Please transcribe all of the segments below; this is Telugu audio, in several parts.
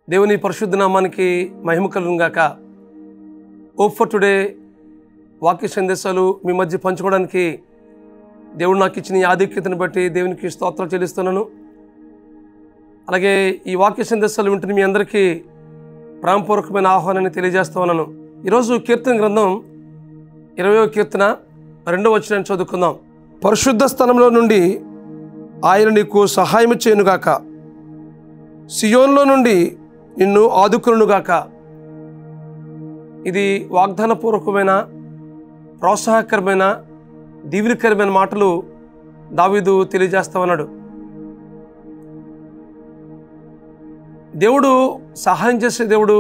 దేవుని పరిశుద్ధ నామానికి మహిమ కలుగును గాక. హోప్ ఫర్ టుడే వాక్య సందేశాలు మీ మధ్య పంచుకోవడానికి దేవుడు నాకు ఇచ్చిన ఈ ఆధిక్యతను బట్టి దేవునికి స్తోత్రాలు చెల్లిస్తున్నాను. అలాగే ఈ వాక్య సందేశాలు వింటున్న మీ అందరికీ ప్రేమపూర్వకమైన ఆహ్వానాన్ని తెలియజేస్తూ ఉన్నాను. ఈరోజు కీర్తన గ్రంథం 20వ కీర్తన 2వ వచనాన్ని చదువుకుందాం. పరిశుద్ధ స్థలంలో నుండి ఆయన నీకు సహాయం చేయనుగాక, సియోన్లో నుండి నిన్ను ఆదుకునుగాక. ఇది వాగ్దానపూర్వకమైన, ప్రోత్సాహకరమైన, దీవెనకరమైన మాటలు దావీదు తెలియజేస్తా ఉన్నాడు. దేవుడు సహాయం చేసే దేవుడు,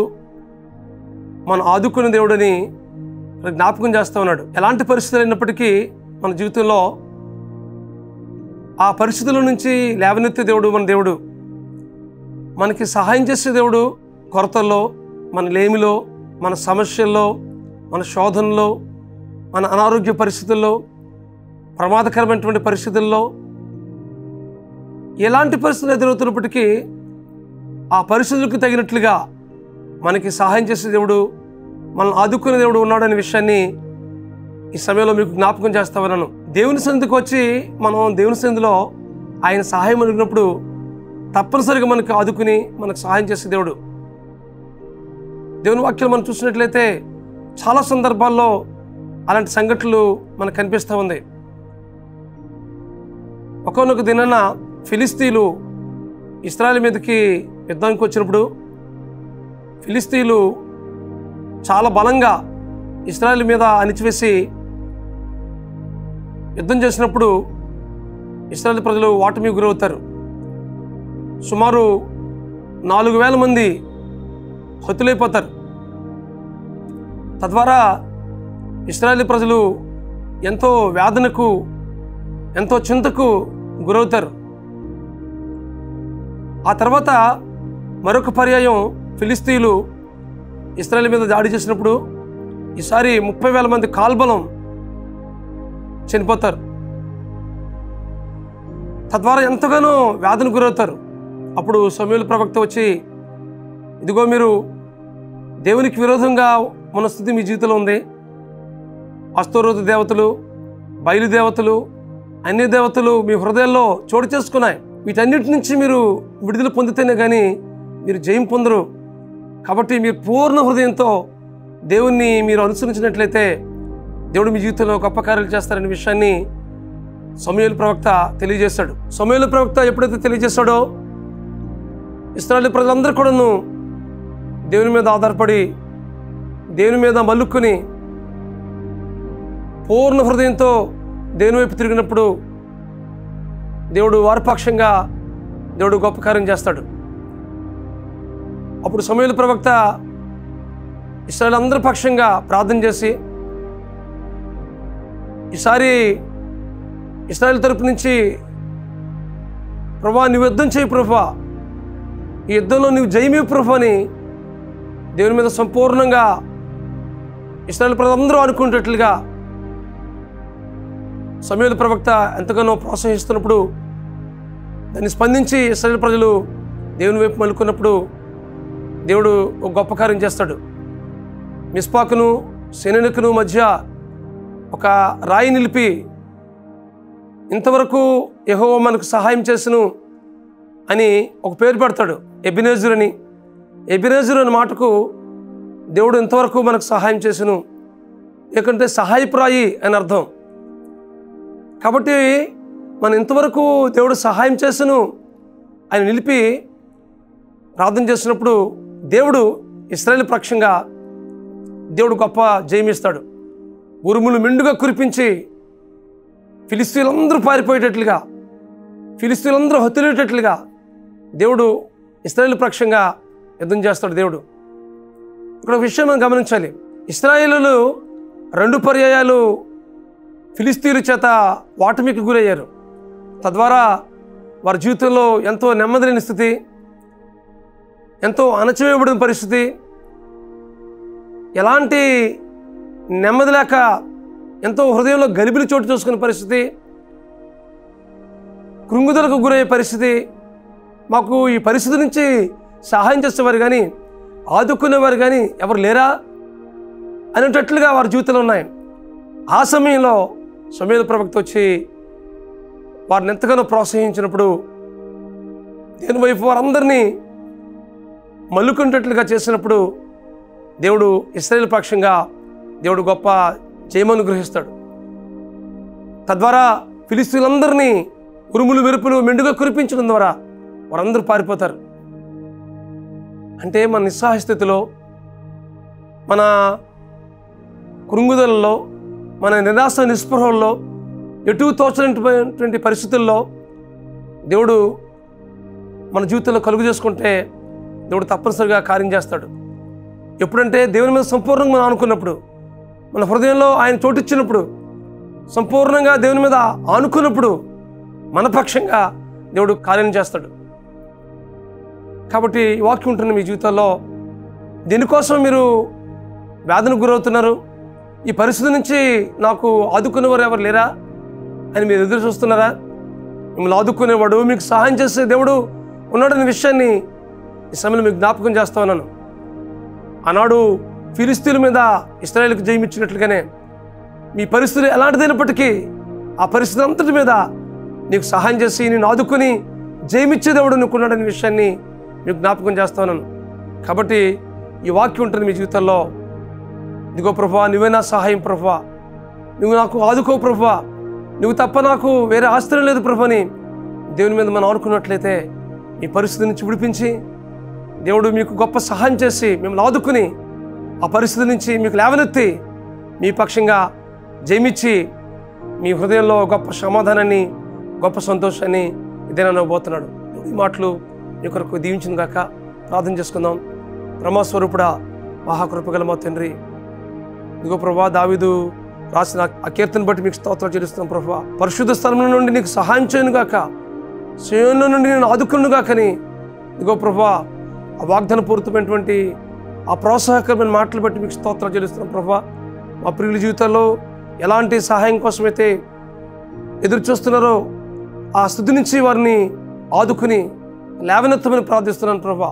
మనం ఆదుకునే దేవుడని జ్ఞాపకం చేస్తూ ఉన్నాడు. ఎలాంటి పరిస్థితులు అయినప్పటికీ మన జీవితంలో ఆ పరిస్థితుల నుంచి లేవనెత్తే దేవుడు మన దేవుడు. మనకి సహాయం చేసే దేవుడు కొరతల్లో, మన లేమిలో, మన సమస్యల్లో, మన శోధనలో, మన అనారోగ్య పరిస్థితుల్లో, ప్రమాదకరమైనటువంటి పరిస్థితుల్లో, ఎలాంటి పరిస్థితులు ఎదురవుతున్నప్పటికీ ఆ పరిస్థితులకు తగినట్లుగా మనకి సహాయం చేసే దేవుడు, మనల్ని ఆదుకునే దేవుడు ఉన్నాడనే విషయాన్ని ఈ సమయంలో మీకు జ్ఞాపకం చేస్తా ఉన్నాను. దేవుని సన్నిధికి వచ్చి మనం దేవుని సన్నిధిలో ఆయన సహాయం అడిగినప్పుడు తప్పనిసరిగా మనకు ఆదుకుని మనకు సహాయం చేసే దేవుడు. దేవుని వాక్యం మనం చూసినట్లయితే చాలా సందర్భాల్లో అలాంటి సంఘటనలు మనకు కనిపిస్తూ ఉంది. ఒక్కొక్క దినాన ఫిలిస్తీన్లు ఇశ్రాయేలు మీదకి యుద్ధానికి వచ్చినప్పుడు ఫిలిస్తీన్లు చాలా బలంగా ఇశ్రాయేలు మీద అణిచివేసి యుద్ధం చేసినప్పుడు ఇశ్రాయేలు ప్రజలు ఓటమికి గురవుతారు. సుమారు 4,000 మంది హతులైపోతారు. తద్వారా ఇశ్రాయేలు ప్రజలు ఎంతో వేదనకు, ఎంతో చింతకు గురవుతారు. ఆ తర్వాత మరొక పర్యాయం ఫిలిస్తీన్లు ఇశ్రాయేలు మీద దాడి చేసినప్పుడు ఈసారి 30,000 మంది కాల్బలం చనిపోతారు. తద్వారా ఎంతగానో వేదన గురవుతారు. అప్పుడు సమూయేలు ప్రవక్త వచ్చి, ఇదిగో మీరు దేవునికి విరోధంగా మన స్థితి మీ జీవితంలో ఉంది. అస్తోరోతు దేవతలు, బయలుదేవతలు, అన్ని దేవతలు మీ హృదయాల్లో చోటు చేసుకున్నాయి. వీటన్నిటి నుంచి మీరు విడుదల పొందితేనే కానీ మీరు జయం పొందరు. కాబట్టి మీరు పూర్ణ హృదయంతో దేవుణ్ణి మీరు అనుసరించినట్లయితే దేవుడు మీ జీవితంలో గొప్ప కార్యాలు చేస్తారనే విషయాన్ని సమూయేలు ప్రవక్త తెలియజేశాడు. సమూయేలు ప్రవక్త ఎప్పుడైతే తెలియజేశాడో ఇశ్రాయేలు ప్రజలందరూ కూడాను దేవుని మీద ఆధారపడి, దేవుని మీద మల్లుకొని పూర్ణ హృదయంతో దేవుని వైపు తిరిగినప్పుడు దేవుడు వారి పక్షంగా దేవుడు గొప్ప కార్యం చేస్తాడు. అప్పుడు సమూయేలు ప్రవక్త ఇశ్రాయేలు అందరి పక్షంగా ప్రార్థన చేసి, ఈసారి ఇశ్రాయేలు తరపు నుంచి ప్రభువా నువ్వు యుద్ధం చేయి ప్రభువా, ఈ యుద్ధంలో నువ్వు జయమేవు ప్రభువా అని దేవుని మీద సంపూర్ణంగా ఇశ్రాయేలు ప్రజలందరూ అనుకునేటట్లుగా సమూయేలు ప్రవక్త ఎంతగానో ప్రోత్సహిస్తున్నప్పుడు దాన్ని స్పందించి ఇశ్రాయేలు ప్రజలు దేవుని వైపు మలుకున్నప్పుడు దేవుడు ఒక గొప్ప కార్యం చేస్తాడు. మిస్పాకును సెనెనుకును మధ్య ఒక రాయి నిలిపి, ఇంతవరకు యెహోవా మనకు సహాయం చేసును అని ఒక పేరు పెడతాడు, ఎబెనెజరు అని. ఎబెనెజరు అనే మాటకు దేవుడు ఇంతవరకు మనకు సహాయం చేసును, లేకుంటే సహాయపురాయి అని అర్థం. కాబట్టి మనం ఇంతవరకు దేవుడు సహాయం చేసును అని నిలిపి ప్రార్థన చేసినప్పుడు దేవుడు ఇశ్రాయేలు పక్షంగా దేవుడు గొప్ప జయమిస్తాడు. ఉరుములు మెండుగా కురిపించి ఫిలిస్తీన్లందరూ పారిపోయేటట్లుగా, ఫిలిస్తీన్లందరూ హతులేటట్లుగా దేవుడు ఇశ్రాయేలు పక్షంగా యుద్ధం చేస్తాడు దేవుడు. ఇక్కడ ఒక విషయం మనం గమనించాలి. ఇశ్రాయేలీయులు 2 పర్యాయాలు ఫిలిస్తీన్ల చేత ఓటమికి గురయ్యారు. తద్వారా వారి జీవితంలో ఎంతో నెమ్మది లేని స్థితి, ఎంతో అణచివేయబడిన పరిస్థితి, ఎలాంటి నెమ్మది లేక ఎంతో హృదయంలో గలిబిలి చోటు చూసుకునే పరిస్థితి, కృంగుదలకు గురయ్యే పరిస్థితి, మాకు ఈ పరిస్థితి నుంచి సహాయం చేసేవారు కానీ ఆదుకునేవారు కానీ ఎవరు లేరా అనేటట్లుగా వారి జీవితంలో ఉన్నాయి. ఆ సమయంలో సమూయేలు ప్రవక్త వచ్చి వారిని ఎంతగానో ప్రోత్సహించినప్పుడు దేవుని వైపు వారందరినీ మల్లుకునేటట్లుగా చేసినప్పుడు దేవుడు ఇశ్రాయేలు పక్షంగా దేవుడు గొప్ప జయమను గ్రహిస్తాడు. తద్వారా ఫిలిస్తీయులందరినీ ఉరుములు మెరుపులు మెండుగా కురిపించడం ద్వారా వారందరూ పారిపోతారు. అంటే మన నిస్సహాయ స్థితిలో, మన కృంగుదలలో, మన నిరాశ నిస్పృహల్లో, ఎటు తోచనటువంటి పరిస్థితుల్లో దేవుడు మన జీవితంలో కలుగు చేసుకుంటే దేవుడు తప్పనిసరిగా కార్యం చేస్తాడు. ఎప్పుడంటే దేవుని మీద సంపూర్ణంగా మనం అనుకున్నప్పుడు, మన హృదయంలో ఆయన చోటిచ్చినప్పుడు, సంపూర్ణంగా దేవుని మీద ఆనుకున్నప్పుడు మన పక్షంగా దేవుడు కార్యం చేస్తాడు. కాబట్టి ఈ వాక్యం ఉంటుంది మీ జీవితాల్లో. దీనికోసం మీరు వ్యాధికి గురవుతున్నారు, ఈ పరిస్థితి నుంచి నాకు ఆదుకునేవారు ఎవరు లేరా అని మీరు ఎదురు చూస్తున్నారా? మిమ్మల్ని ఆదుకునేవాడు, మీకు సహాయం చేసే దేవుడు ఉన్నాడనే విషయాన్ని ఈ సమయంలో మీకు జ్ఞాపకం చేస్తా ఉన్నాను. ఆనాడు ఫిలిస్తీయుల మీద ఇశ్రాయేలుకు జయమిచ్చినట్లుగానే మీ పరిస్థితి ఎలాంటిదైనప్పటికీ ఆ పరిస్థితి అంతటి మీద నీకు సహాయం చేసి నేను ఆదుకుని జయమిచ్చే దేవుడు నీకున్నాడనే విషయాన్ని మీకు జ్ఞాపకం చేస్తా ఉన్నాను. కాబట్టి ఈ వాక్యం ఉంటుంది మీ జీవితంలో. ఇదిగో ప్రభువా, నువ్వే నా సహాయం ప్రభువా, నువ్వు నాకు ఆదుకో ప్రభువా, నువ్వు తప్ప నాకు వేరే ఆశ్రయం లేదు ప్రభు అని దేవుని మీద మనం ఆడుకున్నట్లయితే ఈ పరిస్థితి నుంచి విడిపించి దేవుడు మీకు గొప్ప సహాయం చేసి మిమ్మల్ని ఆదుకుని ఆ పరిస్థితి నుంచి మీకు లేవనెత్తి మీ పక్షంగా జయమిచ్చి మీ హృదయంలో గొప్ప సమాధానాన్ని, గొప్ప సంతోషాన్ని ఇదేనా పోతున్నాడు. ఈ మాటలు మీ కొరకు దీవించిన గాక. ప్రార్థన చేసుకుందాం. బ్రహ్మస్వరూపుడా, మహాకృపగల మా తండ్రి, ఇదిగో ప్రభా, దావీదు రాసిన ఆ కీర్తన బట్టి మీకు స్తోత్రాలు చెల్లిస్తున్నాం ప్రభా. పరిశుద్ధ స్థలంలో నుండి నీకు సహాయం చేయను గాక, సీయోను నుండి నేను ఆదుకును గాకని ఇదిగో ప్రభా ఆ వాగ్దాన పూరితమైనటువంటి ఆ ప్రోత్సాహకరమైన మాటలు బట్టి మీకు స్తోత్రాలు చెల్లిస్తున్నాం ప్రభా. మా ప్రియుల జీవితాల్లో ఎలాంటి సహాయం కోసమైతే ఎదురు చూస్తున్నారో ఆ స్థితి నుంచి వారిని ఆదుకుని లేవనెత్తమని ప్రార్థిస్తున్నాను ప్రభా.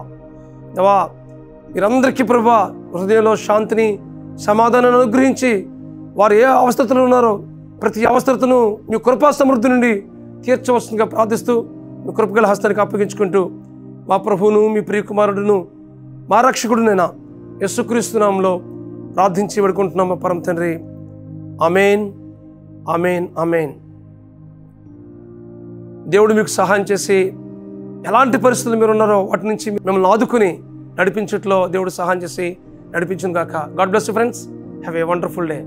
దేవా, మీరందరికీ ప్రభా హృదయంలో శాంతిని, సమాధానాన్ని అనుగ్రహించి వారు ఏ అవస్థతలో ఉన్నారో ప్రతి అవస్థతను మీ కృపా సమృద్ధి నుండి తీర్చవలసిందిగా ప్రార్థిస్తూ మీ కృపగల హస్తానికి అప్పగించుకుంటూ మా ప్రభువును, మీ ప్రియకుమారుడును, మా రక్షకుడునైనా యేసుక్రీస్తు నామములో ప్రార్థించి వేడుకుంటున్నాం మా పరమ తండ్రి. ఆమేన్, ఆమేన్, ఆమేన్. దేవుడు మీకు సహాయం చేసి ఎలాంటి పరిస్థితులు మీరు ఉన్నారో వాటి నుంచి మిమ్మల్ని ఆదుకుని నడిపించట్లో దేవుడు సహాయం చేసి నడిపించును గాక. God bless you friends. Have a wonderful day.